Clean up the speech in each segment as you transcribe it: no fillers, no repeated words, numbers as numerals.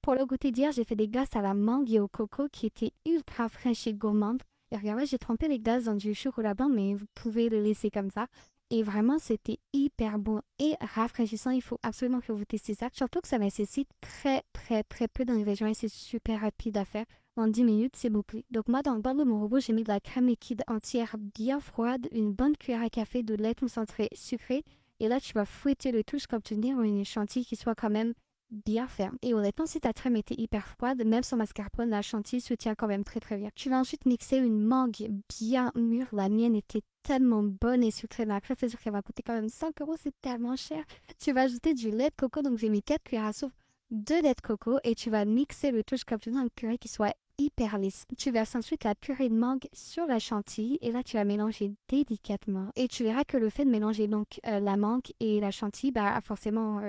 Pour le goûter d'hier, j'ai fait des glaces à la mangue et au coco qui étaient ultra fraîches et gourmandes. Et regardez, j'ai trempé les glaces dans du chocolat blanc, mais vous pouvez le laisser comme ça. Et vraiment, c'était hyper bon et rafraîchissant. Il faut absolument que vous testiez ça. Surtout que ça nécessite très, très, très peu d'ingrédients et c'est super rapide à faire. En 10 minutes, c'est bouclé. Donc moi, dans le bol de mon robot, j'ai mis de la crème liquide entière bien froide, une bonne cuillère à café de lait concentré sucré. Et là, tu vas fouetter le tout jusqu'à obtenir une chantilly qui soit quand même bien ferme. Et honnêtement, si ta crème était hyper froide, même sur mascarpone, la chantilly se tient quand même très très bien. Tu vas ensuite mixer une mangue bien mûre. La mienne était tellement bonne et sucrée. Ma crème, c'est sûr qu'elle va coûter quand même 5 euros, c'est tellement cher. Tu vas ajouter du lait de coco, donc j'ai mis 4 cuillères à soupe de lait de coco et tu vas mixer le tout jusqu'à obtenir une purée qui soit hyper lisse. Tu verses ensuite la purée de mangue sur la chantilly et là tu vas mélanger délicatement. Et tu verras que le fait de mélanger donc la mangue et la chantilly, bah forcément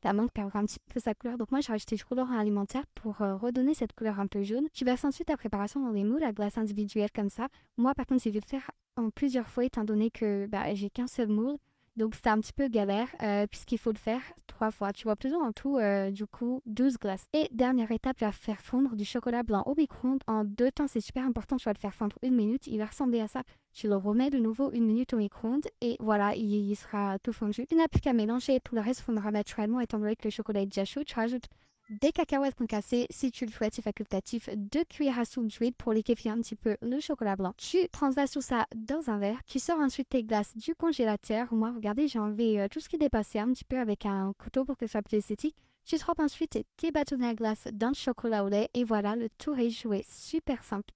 la mangue perdra un petit peu sa couleur. Donc moi j'ai rajouté du colorant alimentaire pour redonner cette couleur un peu jaune. Tu verses ensuite ta préparation dans des moules à glace individuelle comme ça. Moi par contre j'ai dû le faire en plusieurs fois étant donné que bah, j'ai qu'un seul moule. Donc c'est un petit peu galère puisqu'il faut le faire 3 fois. Tu vois plutôt en tout du coup 12 glaces. Et dernière étape, tu vas faire fondre du chocolat blanc au micro-ondes en 2 temps. C'est super important, tu vas le faire fondre 1 minute. Il va ressembler à ça. Tu le remets de nouveau 1 minute au micro-ondes et voilà, il sera tout fondu. Tu n'as plus qu'à mélanger, tout le reste fondra naturellement étant donné que le chocolat est déjà chaud. Tu rajoutes des cacahuètes concassées, si tu le souhaites, c'est facultatif. 2 cuillères à soupe d'huile pour liquéfier un petit peu le chocolat blanc. Tu transvases tout ça dans un verre. Tu sors ensuite tes glaces du congélateur. Moi, regardez, j'ai enlevé tout ce qui dépassait un petit peu avec un couteau pour que ce soit plus esthétique. Tu trempes ensuite tes bâtonnets à glace dans le chocolat au lait et voilà, le tour est joué. Super simple.